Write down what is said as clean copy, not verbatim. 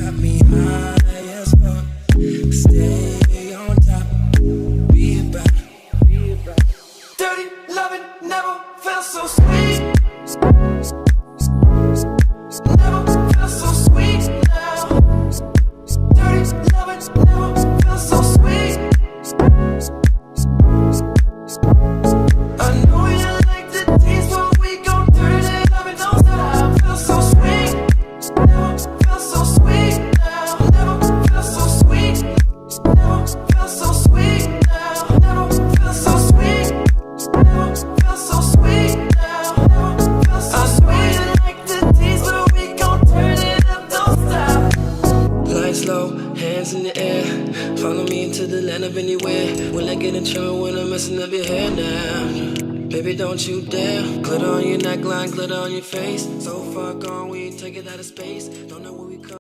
got me high as fuck. Stay on top. Be about it. Dirty loving never felt so sweet. Never felt so sweet now. Dirty loving never felt so sweet. I know you like the taste, but we gon' dirty loving don't stop. Felt so sweet. Never felt so sweet now. Never felt so sweet. Never felt so sweet now. Never felt so sweet. Never felt so sweet now. Never felt so sweet. I know you like the taste, but we gon' turn it up, don't stop. Lights low, hands in the air. Follow me into the land of anywhere. Will I get in trouble when I'm messing up your hair now? Baby, don't you dare. Glitter on your neckline, glitter on your face. So far gone, we take it out of space. Don't know